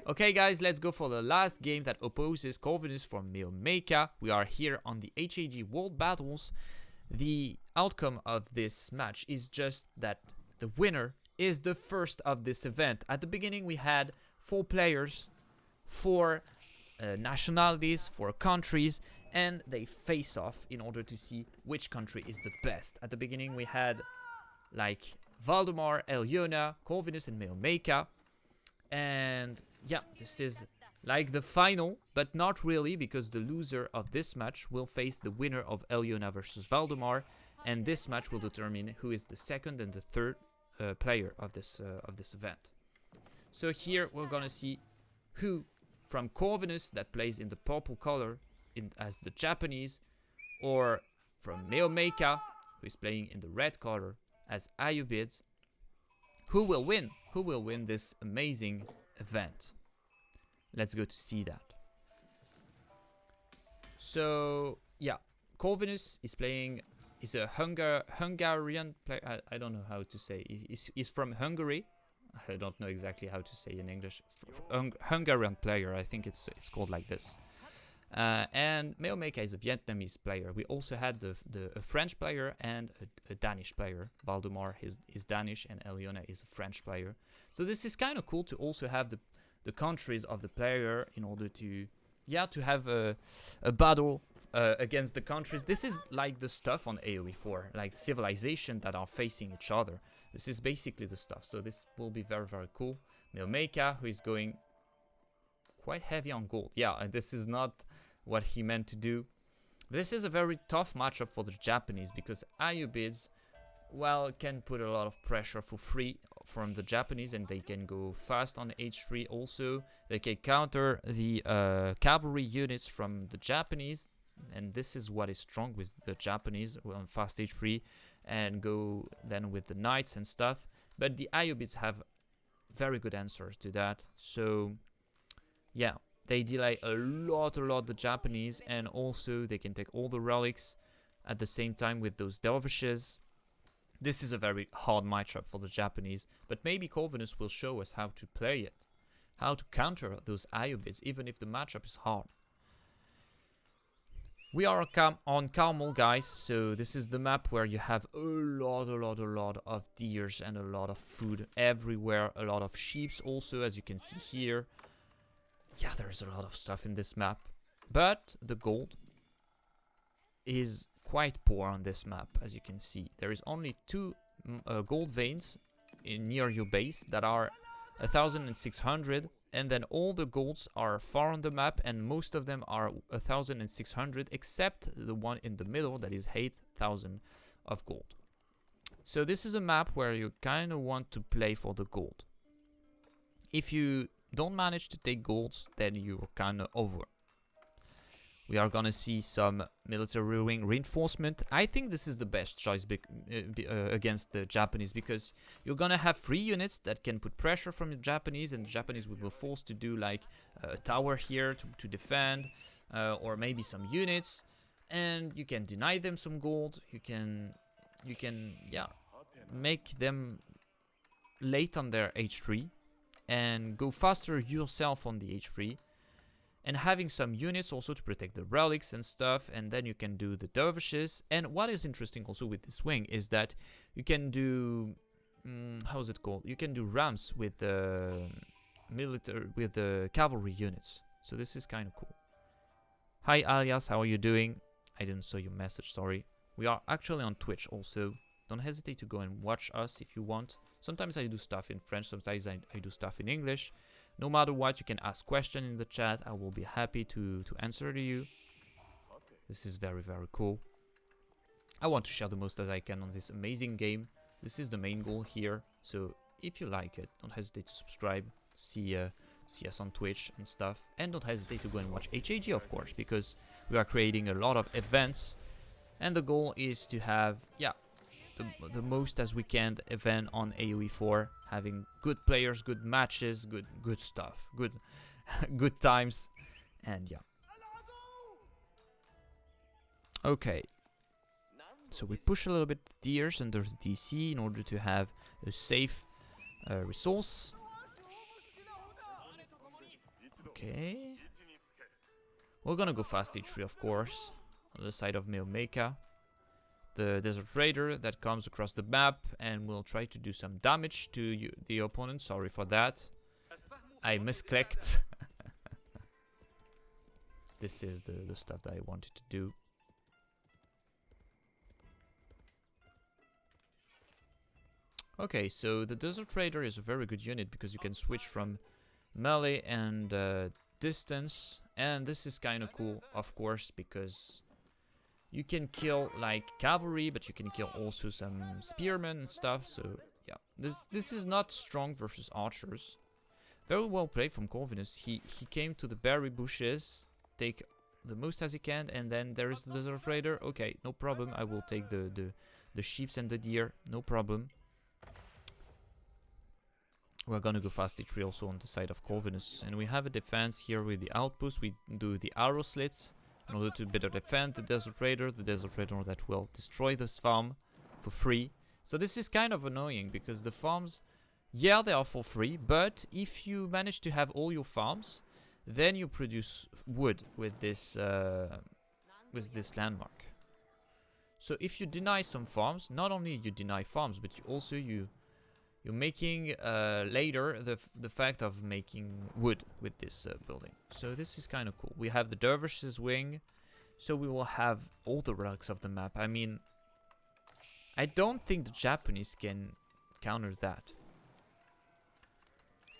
Okay guys, let's go for the last game that opposes Corvinus from Meomaika. We are here on the HAG World Battles. The outcome of this match is just that the winner is the first of this event. At the beginning we had 4 players, 4 nationalities, 4 countries, and they face off in order to see which country is the best. At the beginning we had like Valdemar, Elyona, Corvinus and Meomaika. And yeah, this is like the final, but not really, because the loser of this match will face the winner of Elyona versus Valdemar, and this match will determine who is the second and the third player of this event. So here we're gonna see who from Corvinus, that plays in the purple color as the Japanese, or from Meomaika, who is playing in the red color as Ayubids. Who will win? Who will win this amazing event? Let's go to see that. So yeah, Corvinus is playing. Is a Hungarian player. I don't know how to say. He's from Hungary. I don't know exactly how to say in English. Hungarian player. I think it's called like this. And Meomaika is a Vietnamese player. We also had a French player and a Danish player. Valdemar is Danish and Elyona is a French player. So this is kind of cool to also have the countries of the player in order to have a battle against the countries. This is like the stuff on AoE4, like civilization that are facing each other. This is basically the stuff. So this will be very, very cool. Meomaika, who is going quite heavy on gold. Yeah, this is not what he meant to do. This is a very tough matchup for the Japanese because Ayubids, well, can put a lot of pressure for free from the Japanese, and they can go fast on H3 also. They can counter the cavalry units from the Japanese, and this is what is strong with the Japanese on fast H3, and go then with the knights and stuff. But the Ayubids have very good answers to that. So yeah, they delay a lot the Japanese, and also they can take all the relics at the same time with those dervishes. This is a very hard matchup for the Japanese, but maybe Corvinus will show us how to play it, how to counter those Ayubids, even if the matchup is hard. We are on Carmel, guys, so this is the map where you have a lot of deers and a lot of food everywhere, a lot of sheep also, as you can see here. Yeah, there's a lot of stuff in this map, but the gold is quite poor on this map, as you can see. There is only 2 gold veins near your base that are 1,600, and then all the golds are far on the map, and most of them are 1,600, except the one in the middle that is 8,000 of gold. So this is a map where you kind of want to play for the gold. If you don't manage to take golds, then you're kind of over. We are gonna see some military wing reinforcement. I think this is the best choice against the Japanese, because you're gonna have 3 units that can put pressure from the Japanese, and the Japanese will be forced to do like a tower here to defend, or maybe some units, and you can deny them some gold. You can yeah, make them late on their H3 and go faster yourself on the H3. And having some units also to protect the relics and stuff, and then you can do the dervishes. And what is interesting also with this wing is that you can do how is it called? You can do rams with the cavalry units. So this is kind of cool. Hi Alias, how are you doing? I didn't saw your message, sorry. We are actually on Twitch also. Don't hesitate to go and watch us if you want. Sometimes I do stuff in French, sometimes I do stuff in English. No matter what, you can ask questions in the chat. I will be happy to answer to you. This is very, very cool. I want to share the most as I can on this amazing game. This is the main goal here. So if you like it, don't hesitate to subscribe. See us on Twitch and stuff. And don't hesitate to go and watch HAG, of course, because we are creating a lot of events. And the goal is to have, yeah, the most as we can event on AoE4, having good players, good matches, good stuff, good times, and yeah. Okay, so we push a little bit the deers under the DC in order to have a safe resource. Okay. We're gonna go fast h3, of course, on the side of Meomaika. The Desert Raider that comes across the map, and we'll try to do some damage to the opponent. Sorry for that. I misclicked. This is the stuff that I wanted to do. Okay, so the Desert Raider is a very good unit because you can switch from melee and distance, and this is kind of cool, of course, because you can kill like cavalry, but you can kill also some spearmen and stuff. So yeah, this is not strong versus archers. Very well played from Corvinus. He came to the berry bushes, take the most as he can, and then there is the Desert Raider. Okay, no problem. I will take the sheeps and the deer, no problem. We're gonna go fast h3 also on the side of Corvinus, and we have a defense here with the outpost. We do the arrow slits in order to better defend the Desert Raider that will destroy this farm for free. So this is kind of annoying because the farms, yeah, they are for free, but if you manage to have all your farms, then you produce wood with this landmark. So if you deny some farms, not only you deny farms, but you also you're making later the fact of making wood with this building. So this is kind of cool. We have the Dervish's Wing, so we will have all the relics of the map. I mean, I don't think the Japanese can counter that.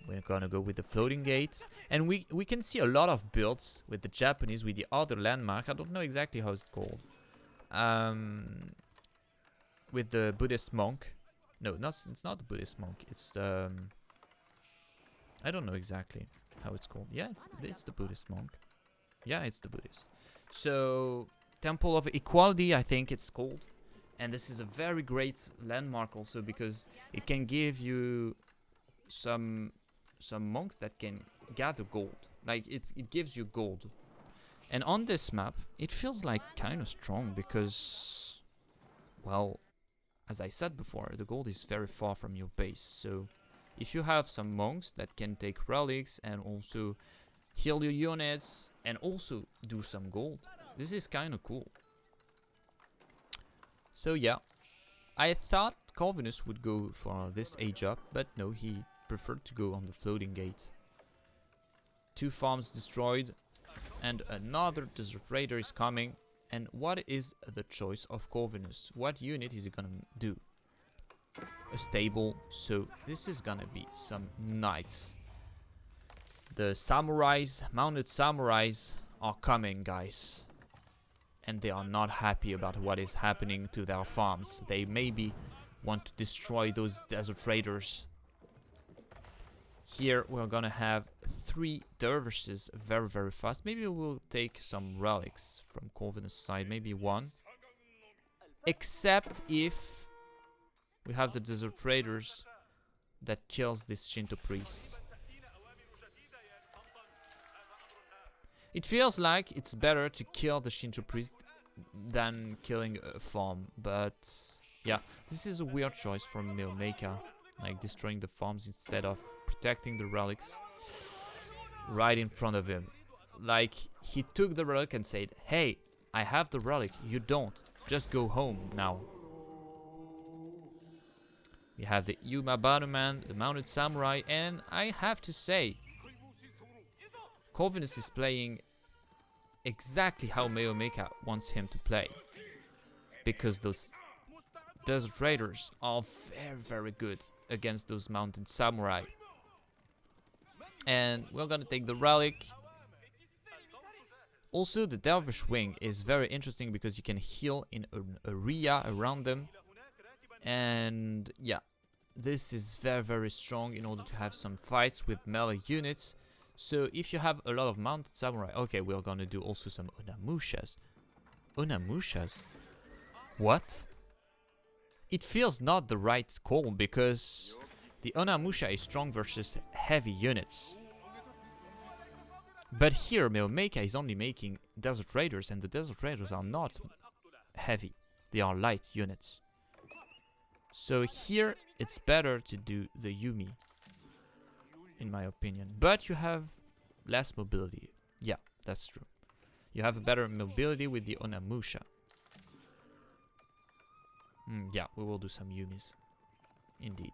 We're gonna go with the floating gate, and we can see a lot of builds with the Japanese with the other landmark. I don't know exactly how it's called. With the Buddhist monk. No, it's not the Buddhist monk. It's the I don't know exactly how it's called. Yeah, it's the Buddhist monk. Yeah, it's the Buddhist. So Temple of Equality, I think it's called. And this is a very great landmark also because it can give you some monks that can gather gold. Like it gives you gold. And on this map, it feels like kind of strong because, well, as I said before, the gold is very far from your base. So if you have some monks that can take relics and also heal your units and also do some gold, this is kind of cool. So yeah, I thought Corvinus would go for this age up, but no, he preferred to go on the floating gate. 2 farms destroyed, and another Desert Raider is coming. And what is the choice of Corvinus? What unit is he gonna do? A stable, so this is gonna be some knights. The samurais, mounted samurais, are coming, guys. And they are not happy about what is happening to their farms. They maybe want to destroy those Desert Raiders. Here we're gonna have 3 dervishes very, very fast. Maybe we'll take some relics from Corvinus' side, maybe 1. Except if we have the Desert Raiders that kills this Shinto priest. It feels like it's better to kill the Shinto priest than killing a farm, but yeah, this is a weird choice from Meomaika, like destroying the farms instead of protecting the relics right in front of him. Like, he took the relic and said, hey, I have the relic, you don't, just go home now. We have the Yuma Banuman, the mounted samurai, and I have to say, Corvinus is playing exactly how Meomaika wants him to play, because those Desert Raiders are very, very good against those mounted samurai. And we're gonna take the relic. Also, the Dervish Wing is very interesting because you can heal in an area around them. And yeah, this is very, very strong in order to have some fights with melee units. So if you have a lot of mounted samurai, okay, we're gonna do also some Onamushas. Onamushas? What? It feels not the right call because the Onamusha is strong versus heavy units. But here Meomaika is only making Desert Raiders, and the Desert Raiders are not heavy. They are light units. So here it's better to do the Yumi, in my opinion. But you have less mobility. Yeah, that's true. You have a better mobility with the Onamusha. Yeah, we will do some Yumis. Indeed.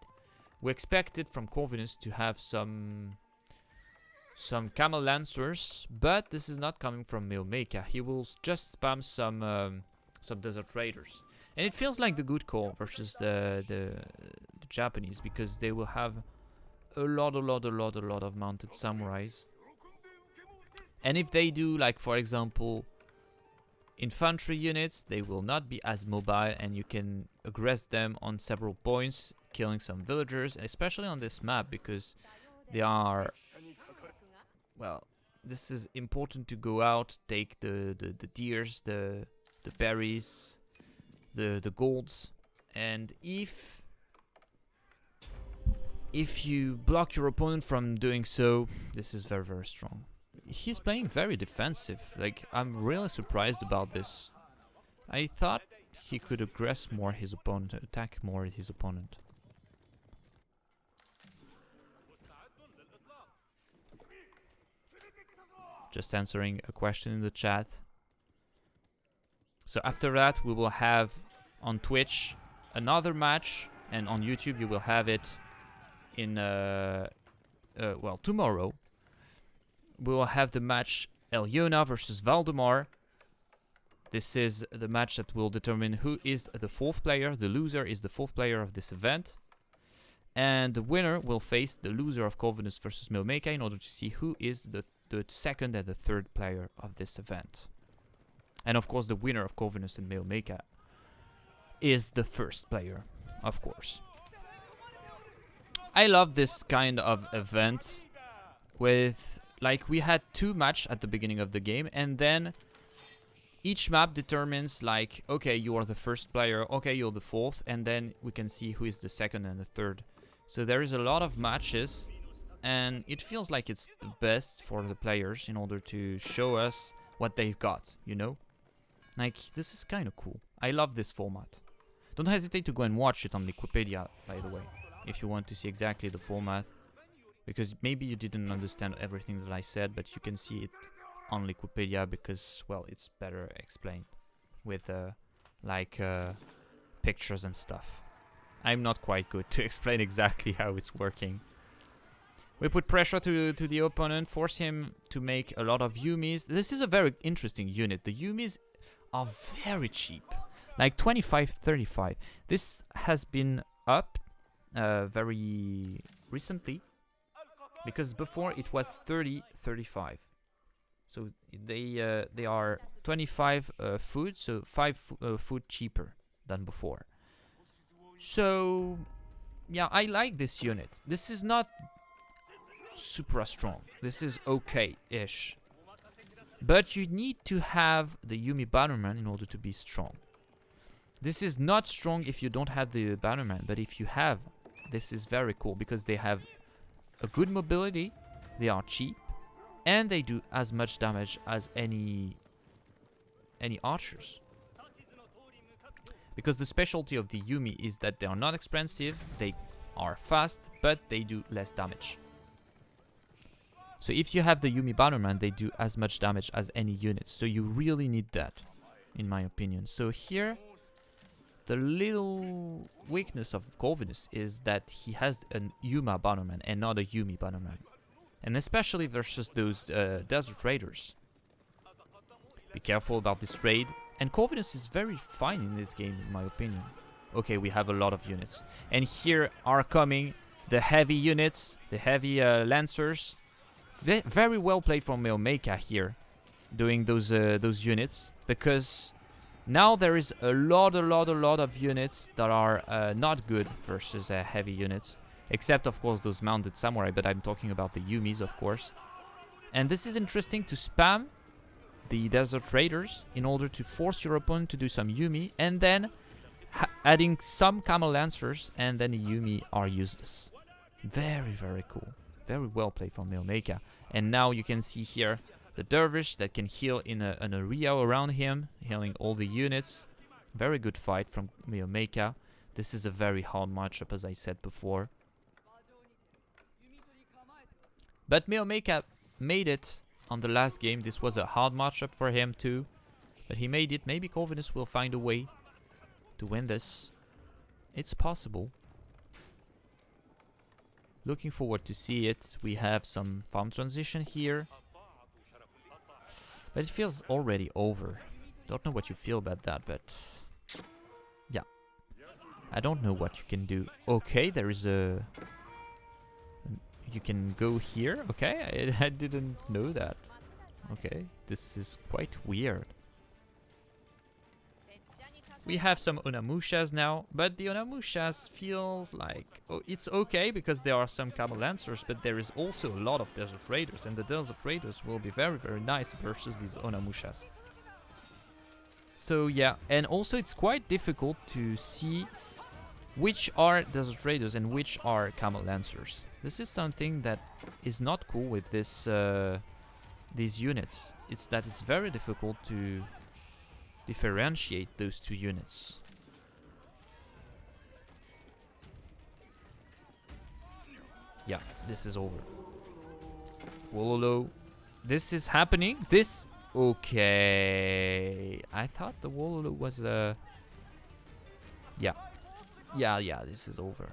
We expected from Corvinus to have some Camel Lancers, but this is not coming from Meomaika. He will just spam some Desert Raiders. And it feels like the good call versus the Japanese, because they will have a lot of mounted samurais. And if they do, like, for example, infantry units, they will not be as mobile, and you can aggress them on several points, killing some villagers, especially on this map, because they are, well, this is important to go out, take the deers, the berries, the golds, and if you block your opponent from doing so, this is very strong. He's playing very defensive. Like, I'm really surprised about this. I thought he could aggress more his opponent, attack more his opponent. Just answering a question in the chat. So after that, we will have on Twitch another match, and on YouTube you will have it in well, tomorrow. We will have the match Elyona versus Valdemar. This is the match that will determine who is the 4th player. The loser is the 4th player of this event. And the winner will face the loser of Corvinus versus Meomaika in order to see who is the 2nd and the 3rd player of this event. And of course the winner of Corvinus and Meomaika is the 1st player, of course. I love this kind of event with, like, we had 2 matches at the beginning of the game, and then each map determines, like, okay, you are the 1st player, okay, you're the 4th, and then we can see who is the 2nd and the 3rd. So there is a lot of matches, and it feels like it's the best for the players in order to show us what they've got, you know? Like, this is kind of cool. I love this format. Don't hesitate to go and watch it on Wikipedia, by the way, if you want to see exactly the format. Because maybe you didn't understand everything that I said, but you can see it on Wikipedia because, well, it's better explained with, pictures and stuff. I'm not quite good to explain exactly how it's working. We put pressure to the opponent, force him to make a lot of Yumis. This is a very interesting unit. The Yumis are very cheap, like 25-35. This has been up very recently, because before it was 30-35. So they are 25 food, so 5 food cheaper than before. So yeah, I like this unit. This is not super strong. This is okay-ish. But you need to have the Yumi Bannerman in order to be strong. This is not strong if you don't have the Bannerman, but if you have, this is very cool because they have a good mobility, they are cheap, and they do as much damage as any archers. Because the specialty of the Yumi is that they are not expensive, they are fast, but they do less damage. So if you have the Yumi Bannerman, they do as much damage as any units. So you really need that, in my opinion. So here, the little weakness of Corvinus is that he has a Yuma Bannerman and not a Yumi Bannerman. And especially versus those Desert Raiders. Be careful about this raid. And Corvinus is very fine in this game, in my opinion. Okay, we have a lot of units. And here are coming the heavy units, the heavy Lancers. Very well played from Meomaika here, doing those units, because now there is a lot of units that are not good versus heavy units, except of course those mounted samurai, but I'm talking about the Yumis, of course. And this is interesting to spam the Desert Raiders in order to force your opponent to do some Yumi, and then adding some Camel Lancers, and then the Yumi are useless. Very cool. Very well played from Meomaika. And now you can see here the Dervish that can heal in an area around him, healing all the units. Very good fight from Meomaika. This is a very hard matchup, as I said before. But Meomaika made it on the last game. This was a hard matchup for him too, but he made it. Maybe Corvinus will find a way to win this. It's possible. Looking forward to see it. We have some farm transition here, but it feels already over. Don't know what you feel about that, but yeah, I don't know what you can do. Okay, there is a... You can go here. Okay, I didn't know that. Okay, this is quite weird. We have some Onamushas now, but the Onamushas feels like... Oh, it's okay because there are some Camel Lancers, but there is also a lot of Desert Raiders, and the Desert Raiders will be very, very nice versus these Onamushas. So yeah, and also it's quite difficult to see which are Desert Raiders and which are Camel Lancers. This is something that is not cool with this these units. It's that it's very difficult to differentiate those two units. Yeah, this is over. Wololo. This is happening. This... Okay. I thought the Wololo was a... Yeah. Yeah, this is over.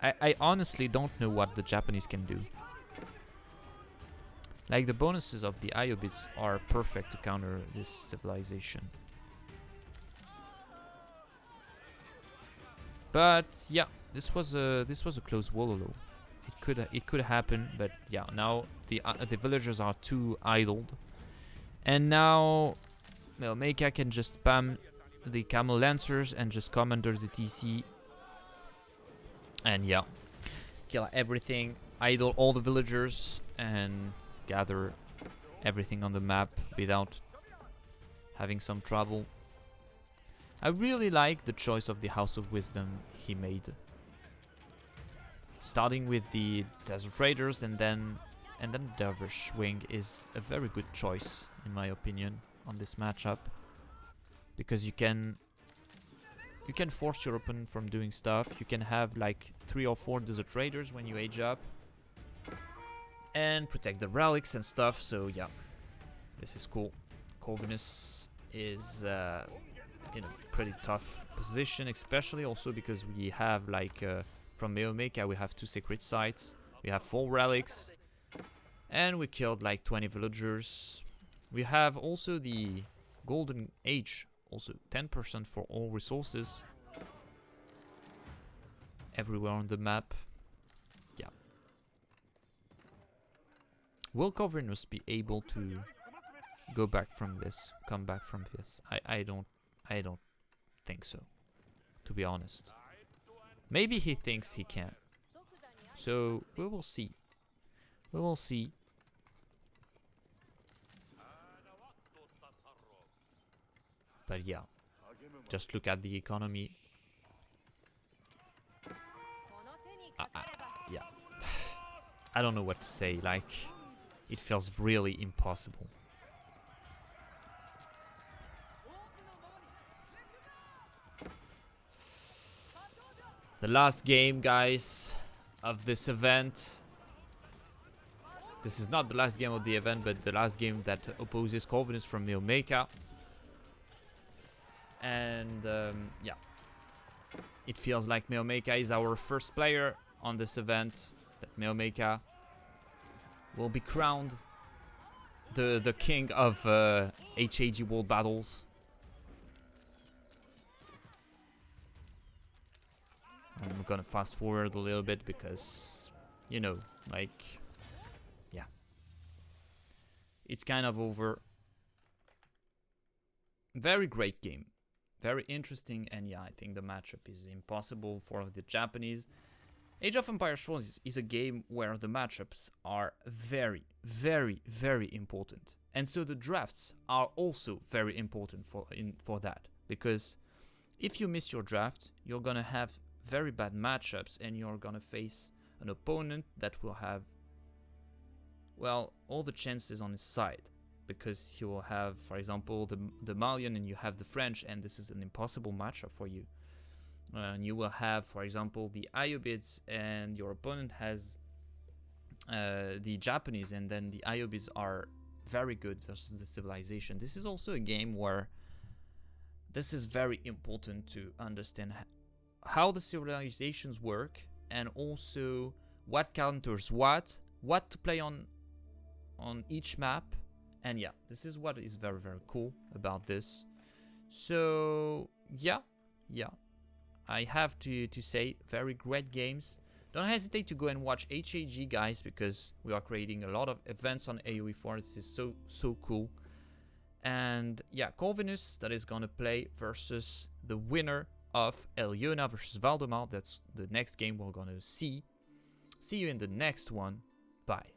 I honestly don't know what the Japanese can do. Like, the bonuses of the Iobits are perfect to counter this civilization. But yeah, this was a close Wololo. It could happen, but yeah, now the villagers are too idled, and now Meomaika can just spam the Camel Lancers and just come under the TC, and yeah, kill everything, idle all the villagers, and gather everything on the map without having some trouble. I really like the choice of the House of Wisdom he made. Starting with the Desert Raiders and then Dervish Wing is a very good choice in my opinion on this matchup, because you can force your opponent from doing stuff. You can have like 3 or 4 Desert Raiders when you age up and protect the relics and stuff. So yeah, this is cool. Corvinus is in a pretty tough position, especially also because we have like from Meomaika we have 2 secret sites, we have 4 relics, and we killed like 20 villagers. We have also the Golden Age, also 10% for all resources everywhere on the map. Yeah. Will Corvinus be able to go back from this, come back from this? I don't think so, to be honest. Maybe he thinks he can. So we will see. We will see. But yeah, just look at the economy. Yeah, I don't know what to say. Like, it feels really impossible. The last game, guys, of this event. This is not the last game of the event, but the last game that opposes Corvinus from Meomaika. And yeah, it feels like Meomaika is our first player on this event. That Meomaika will be crowned the king of HAG WorldBattles. I'm gonna fast forward a little bit because, you know, like, yeah, it's kind of over. Very great game, very interesting, and yeah, I think the matchup is impossible for the Japanese. Age of Empires 4 is a game where the matchups are very, very, very important, and so the drafts are also very important for that, because if you miss your draft, you're gonna have very bad matchups, and you're gonna face an opponent that will have, well, all the chances on his side, because he will have, for example, the Malian and you have the French, and this is an impossible matchup for you. And you will have, for example, the Iobids, and your opponent has the Japanese and then the IOBs are very good versus the civilization. This is also a game where this is very important to understand how the civilizations work, and also what counters what to play on each map. And yeah, this is what is very, very cool about this. So yeah, I have to say, very great games. Don't hesitate to go and watch HAG, guys, because we are creating a lot of events on AoE4. This is so cool. And yeah, Corvinus, that is gonna play versus the winner of Elyona versus Valdemar. That's the next game we're gonna see. See you in the next one. Bye.